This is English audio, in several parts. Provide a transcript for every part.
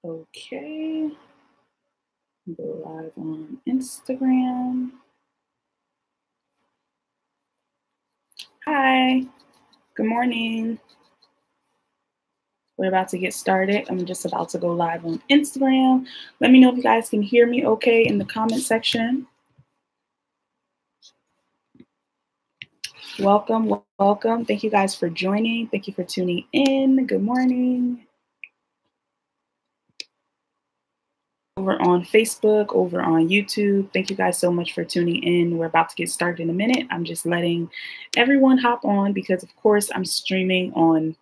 Okay. Go live on Instagram. Hi. Good morning. We're about to get started. I'm just about to go live on Instagram. Let me know if you guys can hear me okay in the comment section. Welcome, welcome. Thank you guys for joining. Thank you for tuning in. Good morning. Over on Facebook, over on YouTube. Thank you guys so much for tuning in. We're about to get started in a minute. I'm just letting everyone hop on because, of course, I'm streaming on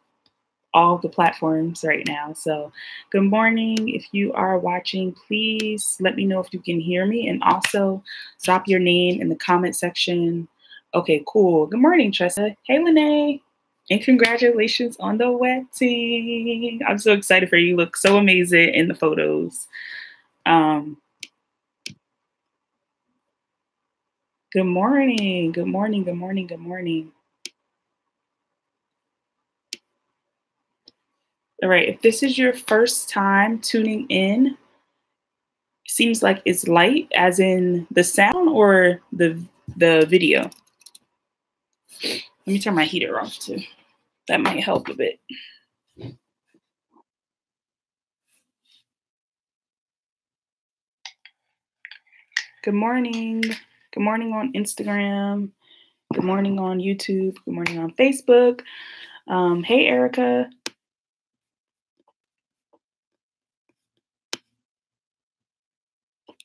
all the platforms right now. So good morning. If you are watching, please let me know if you can hear me, and also drop your name in the comment section. Okay, cool. Good morning, Tressa. Hey, Lene. And congratulations on the wedding. I'm so excited for you. You look so amazing in the photos. Good morning. Good morning. Good morning. Good morning. All right. If this is your first time tuning in, seems like it's light, as in the sound or the video. Let me turn my heater off too. That might help a bit. Good morning. Good morning on Instagram. Good morning on YouTube. Good morning on Facebook. Hey, Erica.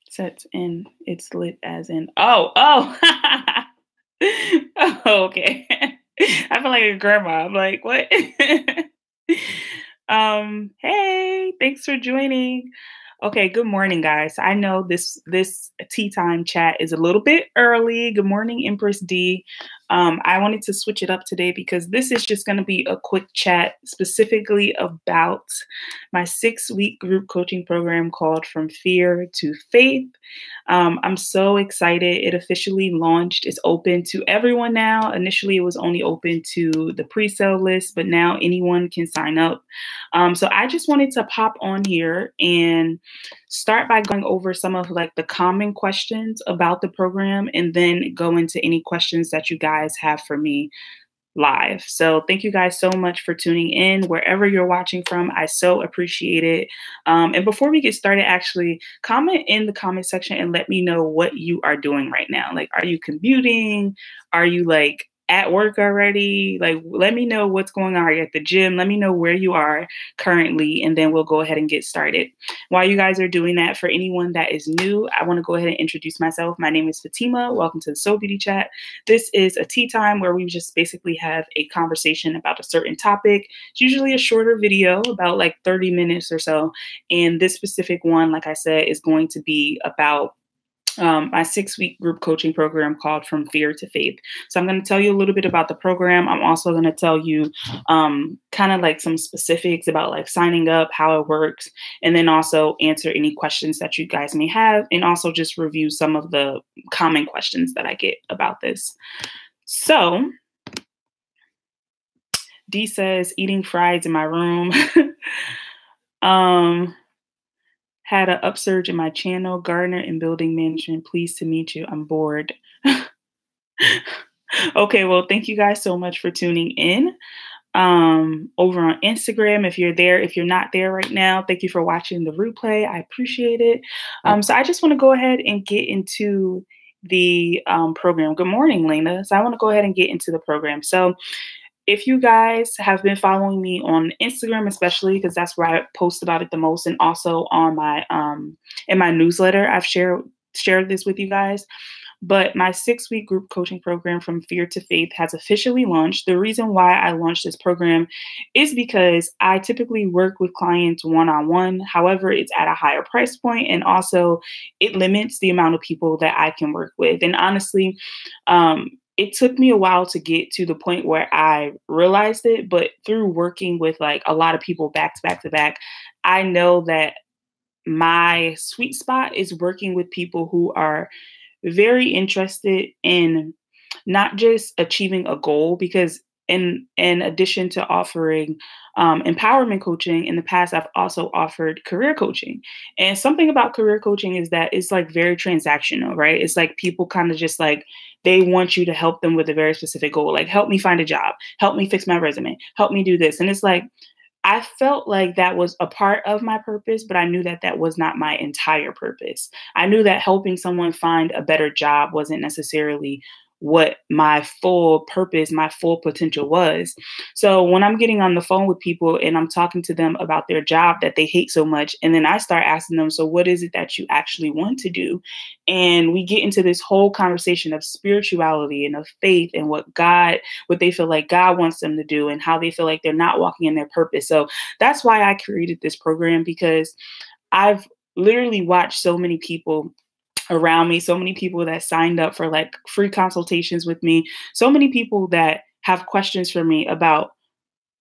Sets in, it's lit as in, oh. Oh, okay. I feel like a grandma. I'm like, what? Hey, thanks for joining. Okay, good morning, guys. I know this tea time chat is a little bit early. Good morning, Empress D. I wanted to switch it up today because this is just going to be a quick chat specifically about my 6-week group coaching program called From Fear to Faith. I'm so excited. It officially launched. It's open to everyone now. Initially, it was only open to the pre-sale list, but now anyone can sign up. So I just wanted to pop on here and start by going over some of like the common questions about the program, and then go into any questions that you guys have for me live. So thank you guys so much for tuning in wherever you're watching from. I so appreciate it. And before we get started, actually comment in the comment section and let me know what you are doing right now. Like, are you commuting? Are you like at work already? Like, let me know what's going on. Are you at the gym? Let me know where you are currently, and then we'll go ahead and get started. While you guys are doing that, for anyone that is new, I want to go ahead and introduce myself. My name is Fatima. Welcome to the Soul Beauty Chat. This is a tea time where we just basically have a conversation about a certain topic. It's usually a shorter video, about like 30 minutes or so. And this specific one, like I said, is going to be about my 6-week group coaching program called From Fear to Faith. So I'm going to tell you a little bit about the program. I'm also going to tell you kind of like some specifics about like signing up, how it works, and then also answer any questions that you guys may have, and also just review some of the common questions that I get about this. So D says, eating fries in my room. Had an upsurge in my channel, gardener and building management. Pleased to meet you. I'm bored. Okay, well, thank you guys so much for tuning in. Over on Instagram, if you're there, if you're not there right now, thank you for watching the replay. I appreciate it. So I just want to go ahead and get into the program. Good morning, Lena. So I want to go ahead and get into the program. So if you guys have been following me on Instagram, especially because that's where I post about it the most, and also on my in my newsletter, I've shared this with you guys. But my 6-week group coaching program From Fear to Faith has officially launched. The reason why I launched this program is because I typically work with clients one-on-one. However, it's at a higher price point, and also it limits the amount of people that I can work with. And honestly, it took me a while to get to the point where I realized it, but through working with like a lot of people back to back to back, I know that my sweet spot is working with people who are very interested in not just achieving a goal, because in addition to offering empowerment coaching, in the past, I've also offered career coaching. And something about career coaching is that it's like very transactional, right? It's like people kind of just like, they want you to help them with a very specific goal, like help me find a job, help me fix my resume, help me do this. And it's like, I felt like that was a part of my purpose, but I knew that that was not my entire purpose. I knew that helping someone find a better job wasn't necessarily what my full purpose, my full potential was. So when I'm getting on the phone with people and I'm talking to them about their job that they hate so much, and then I start asking them, so what is it that you actually want to do? And we get into this whole conversation of spirituality and of faith and what they feel like God wants them to do and how they feel like they're not walking in their purpose. So that's why I created this program, because I've literally watched so many people around me, so many people that signed up for like free consultations with me, so many people that have questions for me about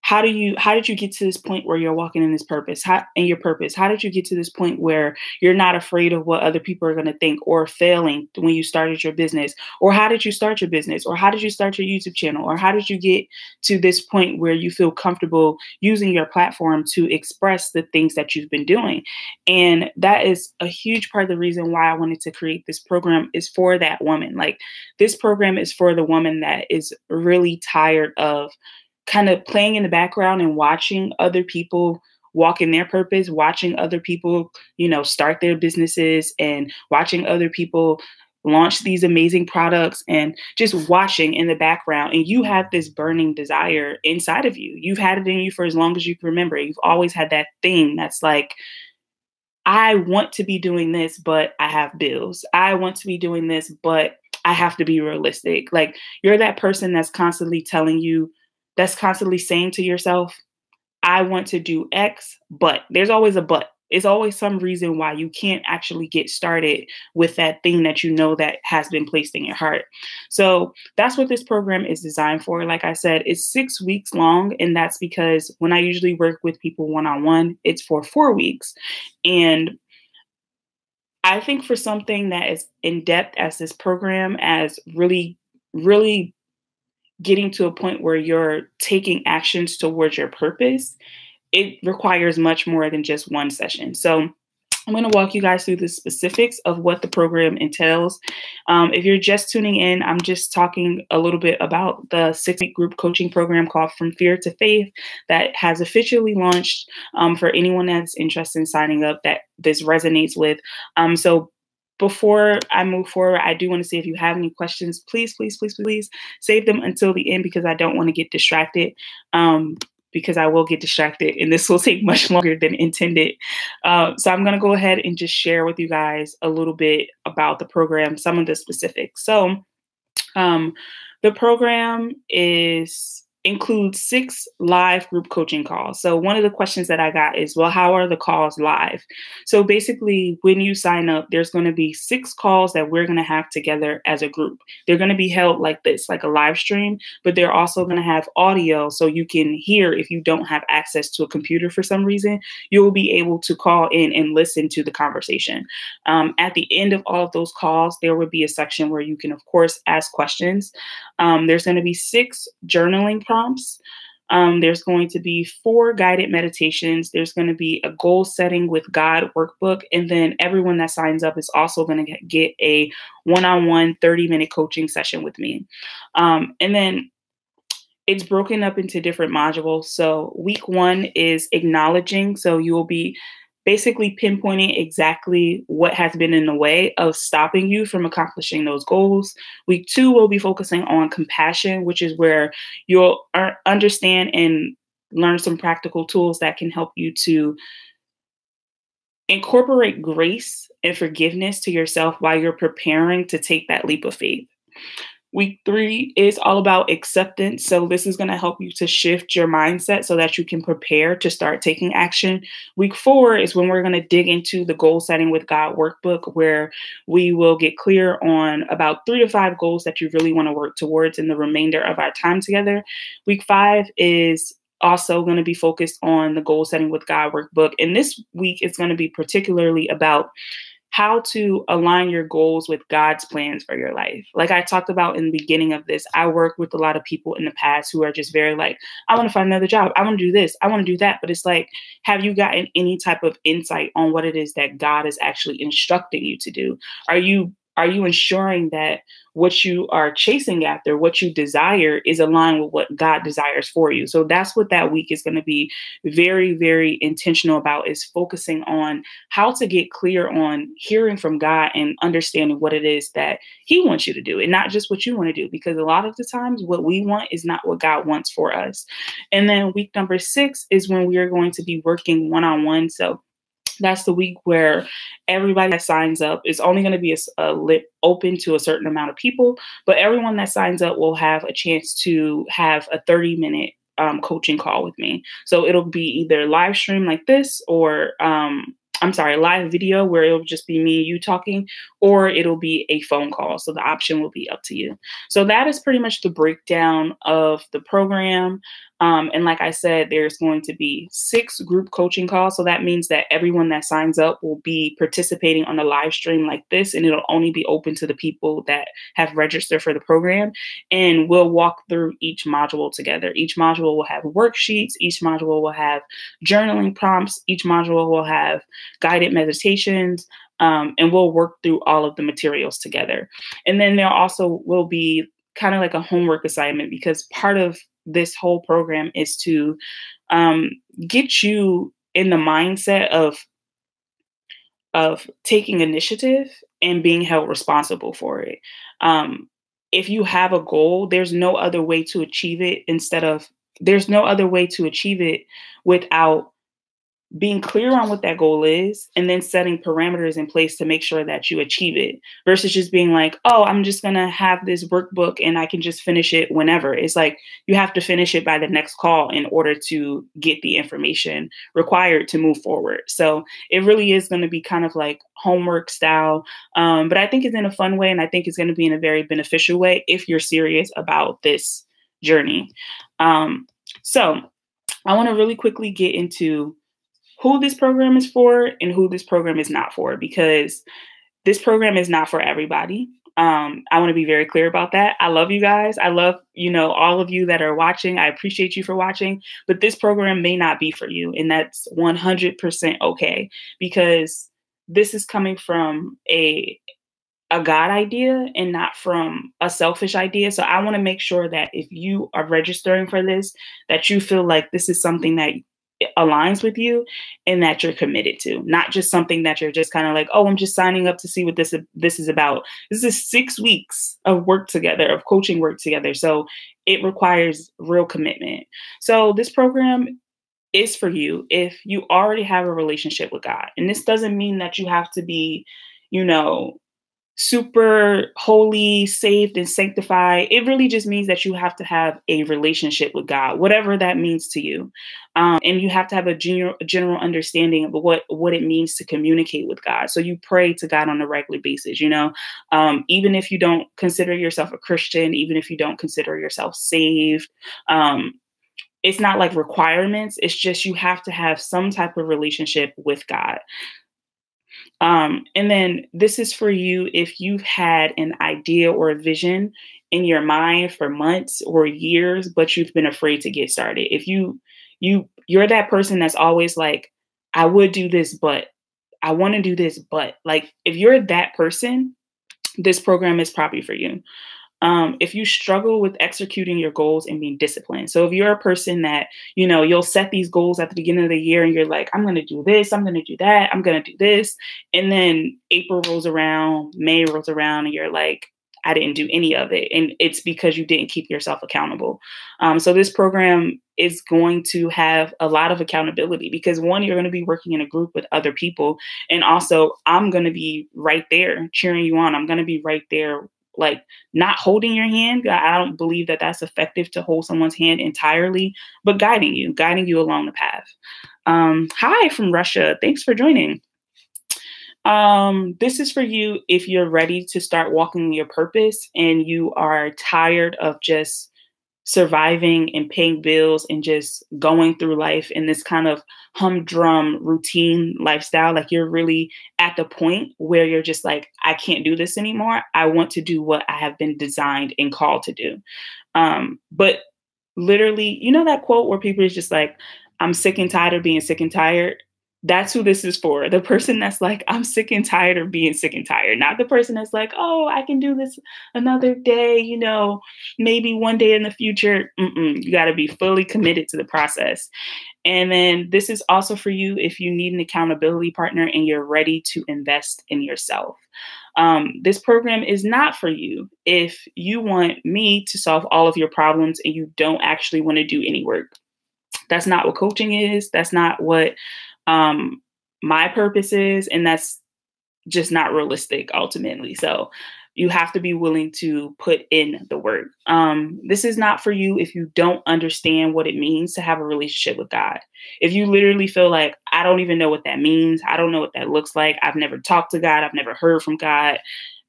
how did you get to this point where you're walking in this purpose, your purpose? How did you get to this point where you're not afraid of what other people are going to think, or failing when you started your business? Or how did you start your business? Or how did you start your YouTube channel? Or how did you get to this point where you feel comfortable using your platform to express the things that you've been doing? And that is a huge part of the reason why I wanted to create this program, is for that woman. Like, this program is for the woman that is really tired of kind of playing in the background and watching other people walk in their purpose, watching other people, start their businesses, and watching other people launch these amazing products, and just watching in the background. And you have this burning desire inside of you. You've had it in you for as long as you can remember. You've always had that thing that's like, I want to be doing this, but I have bills. I want to be doing this, but I have to be realistic. Like, you're that person that's constantly saying to yourself, I want to do X, but there's always a but. It's always some reason why you can't actually get started with that thing that you know that has been placed in your heart. So that's what this program is designed for. Like I said, it's 6 weeks long, and that's because when I usually work with people one-on-one, it's for 4 weeks. And I think for something that is in depth as this program, as really, really getting to a point where you're taking actions towards your purpose, it requires much more than just one session. So I'm going to walk you guys through the specifics of what the program entails. If you're just tuning in, I'm just talking a little bit about the 6-week group coaching program called From Fear to Faith that has officially launched, for anyone that's interested in signing up that this resonates with. So before I move forward, I do want to say, if you have any questions, please, please, please, please save them until the end, because I don't want to get distracted, because I will get distracted and this will take much longer than intended. So I'm going to go ahead and just share with you guys a little bit about the program, some of the specifics. So the program includes 6 live group coaching calls. So one of the questions that I got is, well, how are the calls live? So basically, when you sign up, there's going to be 6 calls that we're going to have together as a group. They're going to be held like this, like a live stream, but they're also going to have audio, so you can hear. If you don't have access to a computer for some reason, you will be able to call in and listen to the conversation. At the end of all of those calls, there will be a section where you can, of course, ask questions. There's going to be 6 journaling prompts. There's going to be 4 guided meditations. There's going to be a goal setting with God workbook. And then everyone that signs up is also going to get a one-on-one 30-minute coaching session with me. And then it's broken up into different modules. So week 1 is acknowledging. So you will be basically pinpointing exactly what has been in the way of stopping you from accomplishing those goals. Week 2 will be focusing on compassion, which is where you'll understand and learn some practical tools that can help you to incorporate grace and forgiveness to yourself while you're preparing to take that leap of faith. Week 3 is all about acceptance. So this is going to help you to shift your mindset so that you can prepare to start taking action. Week 4 is when we're going to dig into the goal setting with God workbook, where we will get clear on about 3 to 5 goals that you really want to work towards in the remainder of our time together. Week 5 is also going to be focused on the goal setting with God workbook. And this week is going to be particularly about how to align your goals with God's plans for your life. Like I talked about in the beginning of this, I work with a lot of people in the past who are just very like, I want to find another job. I want to do this. I want to do that. But it's like, have you gotten any type of insight on what it is that God is actually instructing you to do? Are you ensuring that what you are chasing after, what you desire, is aligned with what God desires for you? So that's what that week is going to be very, very intentional about, is focusing on how to get clear on hearing from God and understanding what it is that He wants you to do, and not just what you want to do, because a lot of the times what we want is not what God wants for us. And then week number 6 is when we are going to be working one-on-one. So that's the week where everybody that signs up is only going to be open to a certain amount of people, but everyone that signs up will have a chance to have a 30-minute coaching call with me. So it'll be either live stream like this, or live video where it'll just be me and you talking, or it'll be a phone call. So the option will be up to you. So that is pretty much the breakdown of the program. And like I said, there's going to be 6 group coaching calls. So that means that everyone that signs up will be participating on a live stream like this, and it'll only be open to the people that have registered for the program. And we'll walk through each module together. Each module will have worksheets. Each module will have journaling prompts. Each module will have guided meditations. And we'll work through all of the materials together. And then there also will be kind of like a homework assignment, because part of this whole program is to get you in the mindset of taking initiative and being held responsible for it. If you have a goal, there's no other way to achieve it without being clear on what that goal is, and then setting parameters in place to make sure that you achieve it, versus just being like, oh, I'm just going to have this workbook and I can just finish it whenever. It's like, you have to finish it by the next call in order to get the information required to move forward. So it really is going to be kind of like homework style. But I think it's in a fun way, and I think it's going to be in a very beneficial way if you're serious about this journey. So I want to really quickly get into who this program is for and who this program is not for, because this program is not for everybody. I want to be very clear about that. I love you guys. I love, all of you that are watching. I appreciate you for watching, but this program may not be for you. And that's 100% okay, because this is coming from a God idea and not from a selfish idea. So I want to make sure that if you are registering for this, that you feel like this is something that aligns with you and that you're committed to, not just something that you're just kind of like, oh, I'm just signing up to see what this is about. This is 6 weeks of work together, of coaching work together. So it requires real commitment. So this program is for you if you already have a relationship with God. And this doesn't mean that you have to be, super holy, saved, and sanctified. It really just means that you have to have a relationship with God, whatever that means to you. And you have to have a general understanding of what it means to communicate with God. So you pray to God on a regular basis, even if you don't consider yourself a Christian, even if you don't consider yourself saved. It's not like requirements. It's just you have to have some type of relationship with God. And then this is for you if you've had an idea or a vision in your mind for months or years, but you've been afraid to get started. If you're that person that's always like, I would do this, but I want to do this, but like, if you're that person, this program is probably for you. If you struggle with executing your goals and being disciplined. So if you're a person that, you'll set these goals at the beginning of the year and you're like, I'm going to do this, I'm going to do that, I'm going to do this. And then April rolls around, May rolls around, and you're like, I didn't do any of it. And it's because you didn't keep yourself accountable. So this program is going to have a lot of accountability because, one, you're going to be working in a group with other people. And also, I'm going to be right there cheering you on. I'm going to be right there, like, not holding your hand. I don't believe that that's effective to hold someone's hand entirely, but guiding you along the path. Hi from Russia. Thanks for joining. This is for you if you're ready to start walking your purpose and you are tired of just surviving and paying bills and just going through life in this kind of humdrum routine lifestyle. Like you're really at the point where you're just like, I can't do this anymore. I want to do what I have been designed and called to do. But literally, you know that quote where people is just like, I'm sick and tired of being sick and tired. That's who this is for. The person that's like, I'm sick and tired of being sick and tired. Not the person that's like, oh, I can do this another day, you know, maybe one day in the future. You got to be fully committed to the process. And then this is also for you if you need an accountability partner and you're ready to invest in yourself. This program is not for you if you want me to solve all of your problems and you don't actually want to do any work. That's not what coaching is. That's not what my purpose is. And that's just not realistic ultimately. So you have to be willing to put in the work. This is not for you if you don't understand what it means to have a relationship with God. If you literally feel like, I don't even know what that means. I don't know what that looks like. I've never talked to God. I've never heard from God.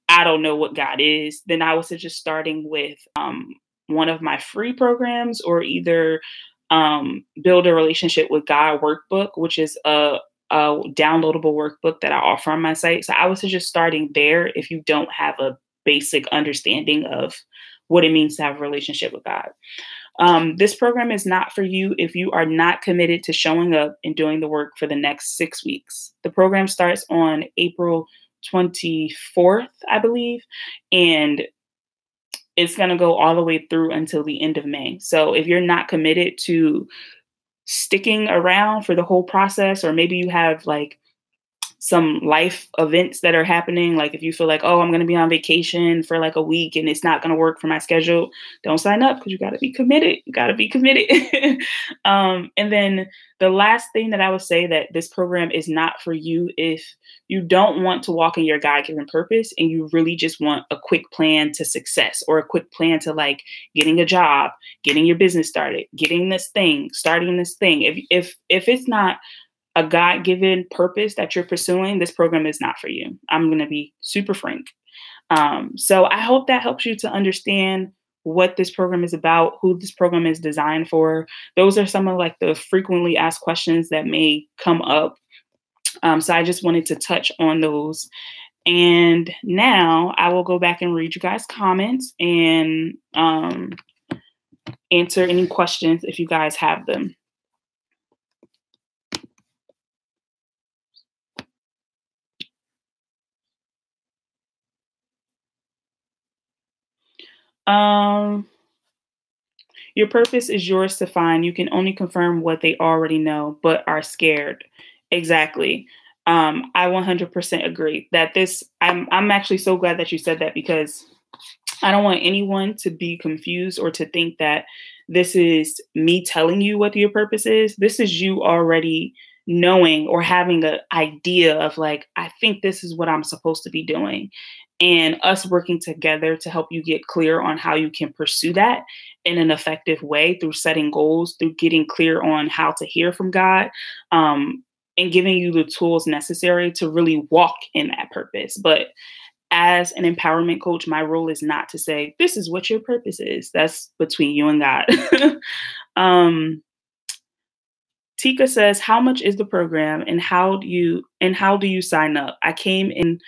I don't know what God is. Then I would suggest starting with one of my free programs, or either Build a Relationship with God workbook, which is a downloadable workbook that I offer on my site. So I would suggest starting there if you don't have a basic understanding of what it means to have a relationship with God. This program is not for you if you are not committed to showing up and doing the work for the next 6 weeks. The program starts on April 24th, I believe, and it's going to go all the way through until the end of May. So if you're not committed to sticking around for the whole process, or maybe you have like some life events that are happening, like if you feel like, oh, I'm going to be on vacation for like a week and it's not going to work for my schedule, don't sign up, because you got to be committed. You got to be committed. And then the last thing that I would say, that this program is not for you if you don't want to walk in your God-given purpose and you really just want a quick plan to success, or a quick plan to like getting a job, getting your business started, getting this thing, starting this thing. If it's not a God-given purpose that you're pursuing, this program is not for you. I'm going to be super frank. So I hope that helps you to understand what this program is about, who this program is designed for. Those are some of like the frequently asked questions that may come up. So I just wanted to touch on those. And now I will go back and read you guys' comments and answer any questions if you guys have them. Your purpose is yours to find. You can only confirm what they already know, but are scared. Exactly. I 100% agree that I'm actually so glad that you said that, because I don't want anyone to be confused or to think that this is me telling you what your purpose is. This is you already knowing or having an idea of like, I think this is what I'm supposed to be doing, and us working together to help you get clear on how you can pursue that in an effective way through setting goals, through getting clear on how to hear from God, and giving you the tools necessary to really walk in that purpose. But as an empowerment coach, my role is not to say, this is what your purpose is. That's between you and God. Tika says, how much is the program and how do you sign up? I came in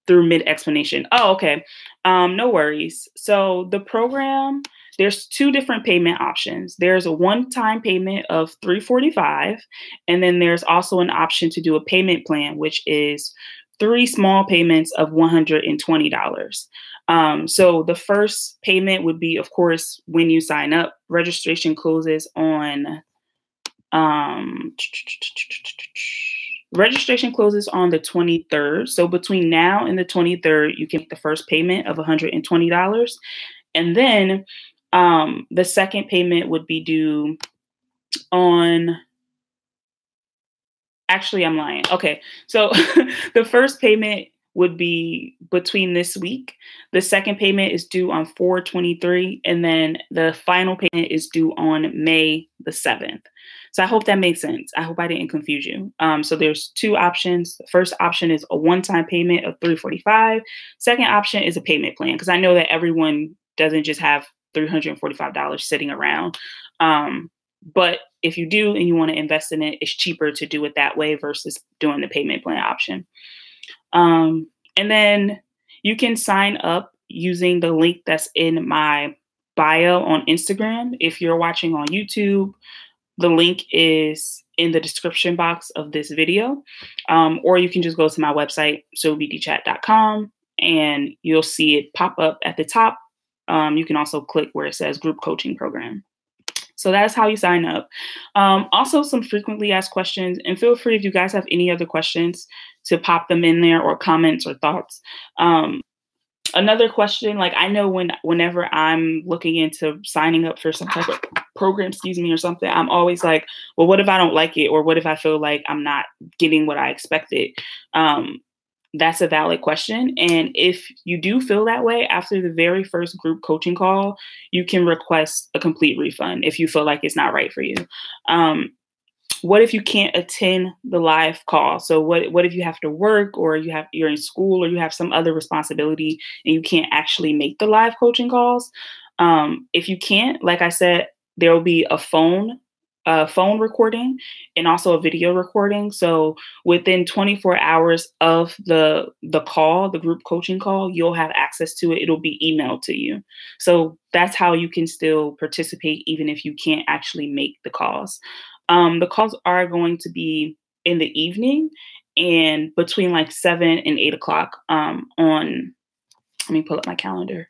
through mid-explanation. Oh, okay. No worries. So the program, there's 2 different payment options. There's a one-time payment of $345, and then there's also an option to do a payment plan, which is 3 small payments of $120. So the first payment would be, of course, when you sign up. Registration closes on registration closes on the 23rd. So between now and the 23rd, you can make the first payment of $120. And then the second payment would be due on, actually, I'm lying. Okay. So the first payment would be between this week. The second payment is due on 4/23, and then the final payment is due on May the 7th. So I hope that makes sense. I hope I didn't confuse you. So there's 2 options. The first option is a one-time payment of $345. Second option is a payment plan, because I know that everyone doesn't just have $345 sitting around. But if you do and you want to invest in it, it's cheaper to do it that way versus doing the payment plan option. And then you can sign up using the link that's in my bio on Instagram. If you're watching on YouTube, the link is in the description box of this video. Or you can just go to my website, SOULBeautyChat.com, and you'll see it pop up at the top. You can also click where it says group coaching program. So that's how you sign up. Also, some frequently asked questions, and feel free if you guys have any other questions to pop them in there, or comments or thoughts. Another question, like I know whenever I'm looking into signing up for some type of program, or something, I'm always like, well, what if I don't like it? Or what if I feel like I'm not getting what I expected? That's a valid question. And if you do feel that way after the very first group coaching call, you can request a complete refund if you feel like it's not right for you. What if you can't attend the live call? So what if you have to work, or you're in school, or you have some other responsibility and you can't actually make the live coaching calls? If you can't, like I said, there will be a phone recording and also a video recording. So within 24 hours of the call, the group coaching call, you'll have access to it. It'll be emailed to you. So that's how you can still participate even if you can't actually make the calls. The calls are going to be in the evening and between like 7 and 8 o'clock let me pull up my calendar.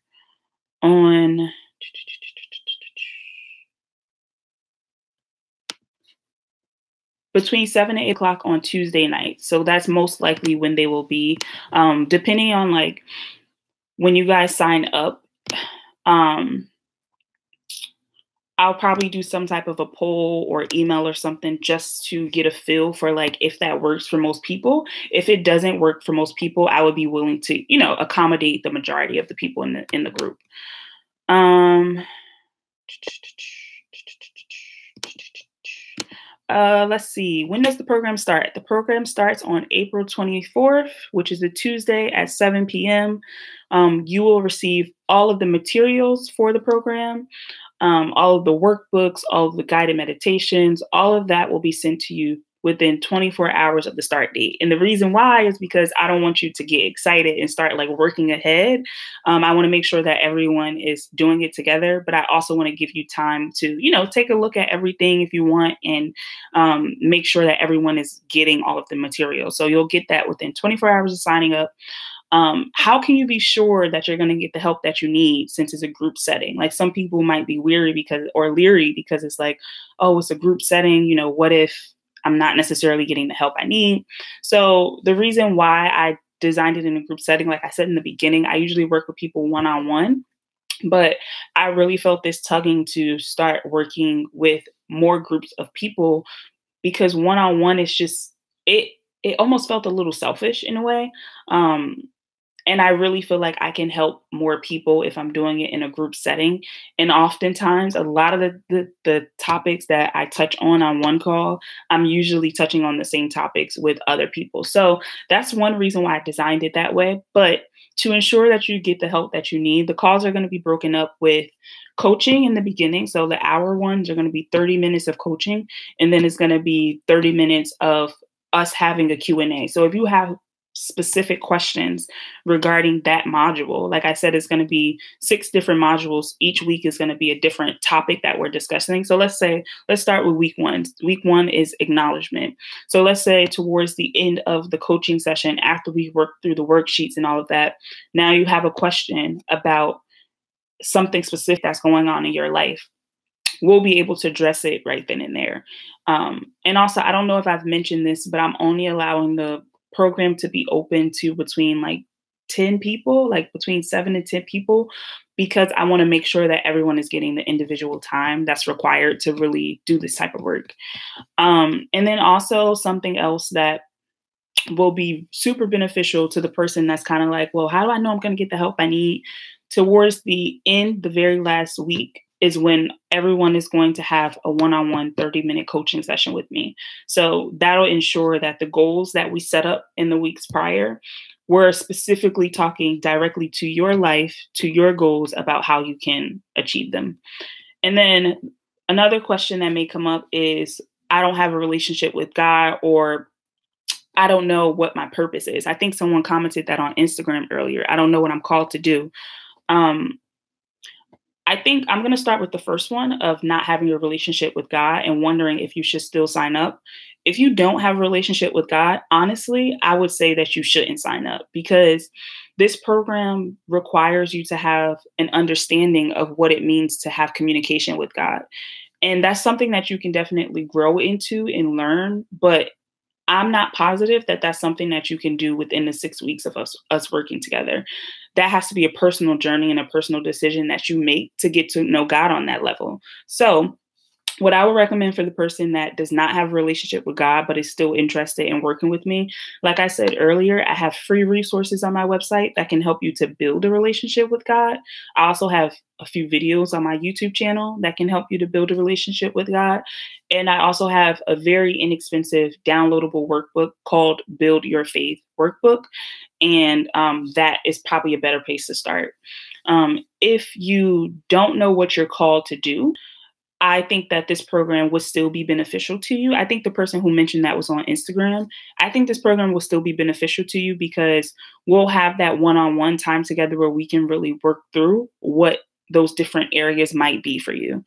Between 7 and 8 o'clock on Tuesday night. So that's most likely when they will be, depending on like when you guys sign up. I'll probably do some type of a poll or email or something just to get a feel for like if that works for most people. If it doesn't work for most people, I would be willing to, accommodate the majority of the people in the group. Let's see. When does the program start? The program starts on April 24th, which is a Tuesday at 7 p.m. You will receive all of the materials for the program. All of the workbooks, all of the guided meditations, all of that will be sent to you within 24 hours of the start date. And the reason why is because I don't want you to get excited and start like working ahead. I want to make sure that everyone is doing it together, but I also want to give you time to, take a look at everything if you want, and make sure that everyone is getting all of the material. So you'll get that within 24 hours of signing up. How can you be sure that you're going to get the help that you need since it's a group setting? Like some people might be leery because it's like, oh, it's a group setting. What if I'm not necessarily getting the help I need? So the reason why I designed it in a group setting, like I said in the beginning, I usually work with people one-on-one, but I really felt this tugging to start working with more groups of people, because one-on-one is just, it almost felt a little selfish in a way. And I really feel like I can help more people if I'm doing it in a group setting. And oftentimes, a lot of the topics that I touch on one call, I'm usually touching on the same topics with other people. So that's one reason why I designed it that way. But to ensure that you get the help that you need, the calls are going to be broken up with coaching in the beginning. So the hour ones are going to be 30 minutes of coaching, and then it's going to be 30 minutes of us having a Q&A. So if you have specific questions regarding that module, like I said, it's going to be 6 different modules. Each week is going to be a different topic that we're discussing. So let's start with week 1. Week 1 is acknowledgement. So let's say towards the end of the coaching session, after we work through the worksheets and all of that, now you have a question about something specific that's going on in your life. We'll be able to address it right then and there. And also, I don't know if I've mentioned this, but I'm only allowing the program to be open to between like 10 people, like between 7 and 10 people, because I want to make sure that everyone is getting the individual time that's required to really do this type of work. And then also something else that will be super beneficial to the person that's kind of like, well, how do I know I'm going to get the help I need? Towards the end, the very last week, is when everyone is going to have a one-on-one 30-minute coaching session with me. So that'll ensure that the goals that we set up in the weeks prior we're specifically talking directly to your life, to your goals about how you can achieve them. And then another question that may come up is, I don't have a relationship with God, or I don't know what my purpose is. I think someone commented that on Instagram earlier. I don't know what I'm called to do. Um, I think I'm going to start with the first one of not having a relationship with God and wondering if you should still sign up. If you don't have a relationship with God, honestly, I would say that you shouldn't sign up, because this program requires you to have an understanding of what it means to have communication with God. And that's something that you can definitely grow into and learn. But I'm not positive that that's something that you can do within the 6 weeks of us working together. That has to be a personal journey and a personal decision that you make to get to know God on that level. So what I would recommend for the person that does not have a relationship with God, but is still interested in working with me, like I said earlier, I have free resources on my website that can help you to build a relationship with God. I also have a few videos on my YouTube channel that can help you to build a relationship with God. And I also have a very inexpensive downloadable workbook called Build Your Faith Workbook. And that is probably a better place to start. If you don't know what you're called to do, I think that this program would still be beneficial to you. I think the person who mentioned that was on Instagram. I think this program will still be beneficial to you, because we'll have that one-on-one time together where we can really work through what those different areas might be for you.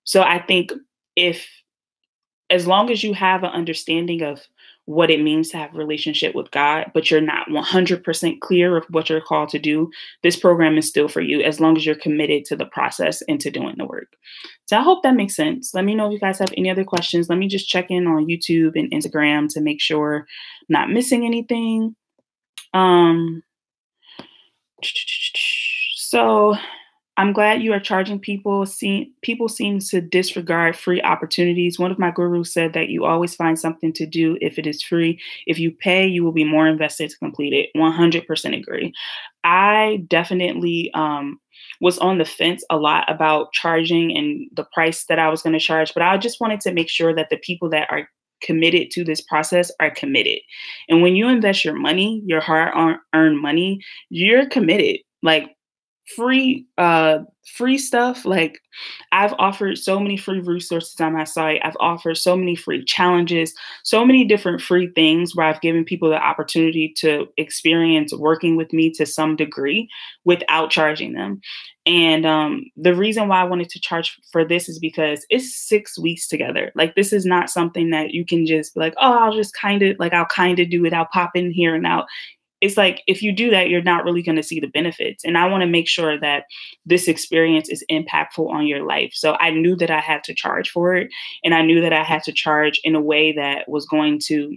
So I think as long as you have an understanding of what it means to have a relationship with God, but you're not 100% clear of what you're called to do, this program is still for you, as long as you're committed to the process and to doing the work. So I hope that makes sense. Let me know if you guys have any other questions. Let me just check in on YouTube and Instagram to make sure I'm not missing anything. So I'm glad you are charging people. People seem to disregard free opportunities. One of my gurus said that you always find something to do if it is free. If you pay, you will be more invested to complete it. 100% agree. I definitely was on the fence a lot about charging and the price that I was going to charge, but I just wanted to make sure that the people that are committed to this process are committed. And when you invest your money, your hard-earned money, you're committed. Like, free stuff. Like, I've offered so many free resources on my site. I've offered so many free challenges, so many different free things where I've given people the opportunity to experience working with me to some degree without charging them. And the reason why I wanted to charge for this is because it's 6 weeks together. Like, this is not something that you can just be like, oh, I'll kind of do it. I'll pop in here and out. It's like, if you do that, you're not really going to see the benefits. And I want to make sure that this experience is impactful on your life. So I knew that I had to charge for it. And I knew that I had to charge in a way that was going to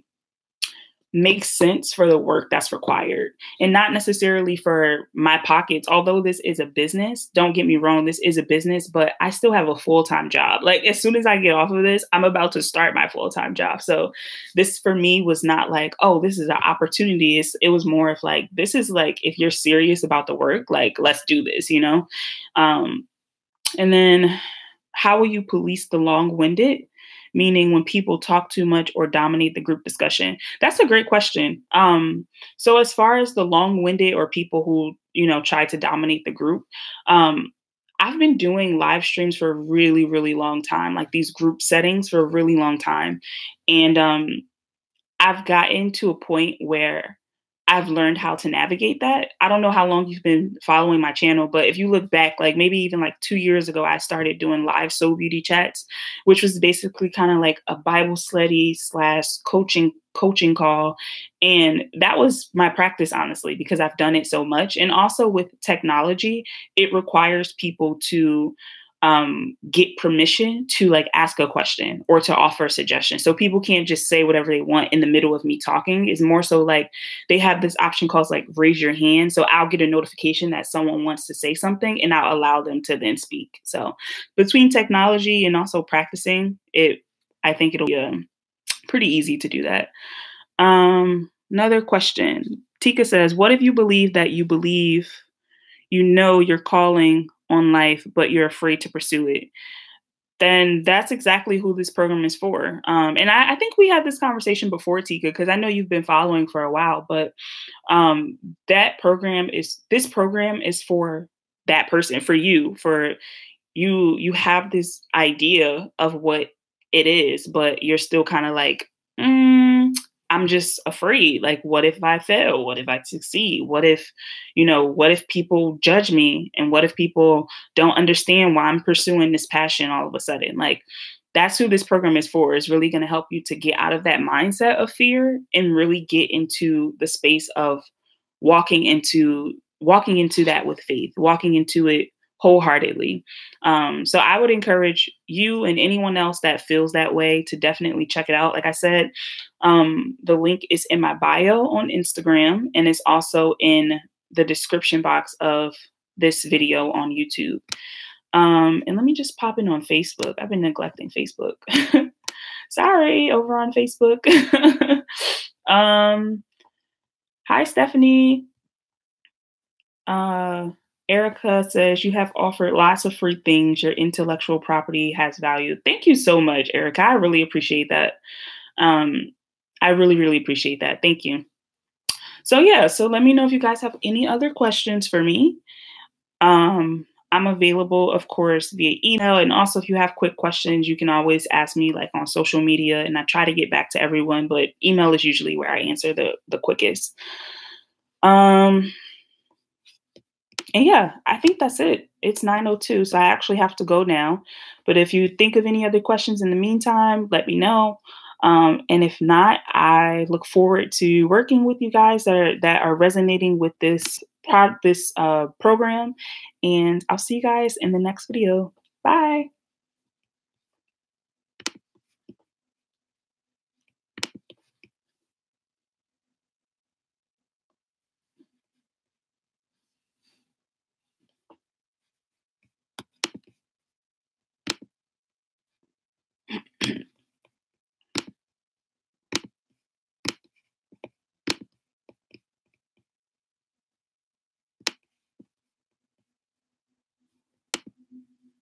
make sense for the work that's required, and not necessarily for my pockets. Although this is a business, don't get me wrong, this is a business, but I still have a full-time job. Like, as soon as I get off of this, I'm about to start my full-time job. So this for me was not like, oh, this is an opportunity. It was more of like, this is like, if you're serious about the work, like, let's do this, you know? And then, how will you police the long-winded? Meaning when people talk too much or dominate the group discussion? That's a great question. So as far as the long-winded or people who, try to dominate the group, I've been doing live streams for a really, really long time, like these group settings for a really long time. And I've gotten to a point where I've learned how to navigate that. I don't know how long you've been following my channel, but if you look back, like maybe even like 2 years ago, I started doing live Soul Beauty chats, which was basically kind of like a Bible study / coaching call. And that was my practice, honestly, because I've done it so much. And also with technology, it requires people to get permission to like ask a question or to offer a suggestion. So people can't just say whatever they want in the middle of me talking. It's more so like they have this option called like raise your hand. So I'll get a notification that someone wants to say something and I'll allow them to then speak. So between technology and also practicing it, I think it'll be pretty easy to do that. Another question. Tika says, what if you believe that you believe you know your calling on life, but you're afraid to pursue it? then that's exactly who this program is for. And I think we had this conversation before, Tika, because I know you've been following for a while, but um, this program is for that person, for you, for you have this idea of what it is, but you're still kind of like, I'm just afraid. Like, what if I fail? What if I succeed? What if people judge me? And what if people don't understand why I'm pursuing this passion all of a sudden? Like, that's who this program is for. Is really going to help you to get out of that mindset of fear and really get into the space of walking into that with faith, walking into it wholeheartedly. So I would encourage you and anyone else that feels that way to definitely check it out. Like I said, the link is in my bio on Instagram, and it's also in the description box of this video on YouTube. And let me just pop in on Facebook. I've been neglecting Facebook. Sorry, over on Facebook. Hi, Stephanie. Erica says, you have offered lots of free things. Your intellectual property has value. Thank you so much, Erica. I really appreciate that. I really, really appreciate that. Thank you. So yeah, so let me know if you guys have any other questions for me. I'm available, of course, via email. And also, if you have quick questions, you can always ask me like on social media. And I try to get back to everyone, but email is usually where I answer the quickest. And yeah, I think that's it. It's 9:02, so I actually have to go now. But if you think of any other questions in the meantime, let me know. And if not, I look forward to working with you guys that are resonating with this program. And I'll see you guys in the next video. Bye.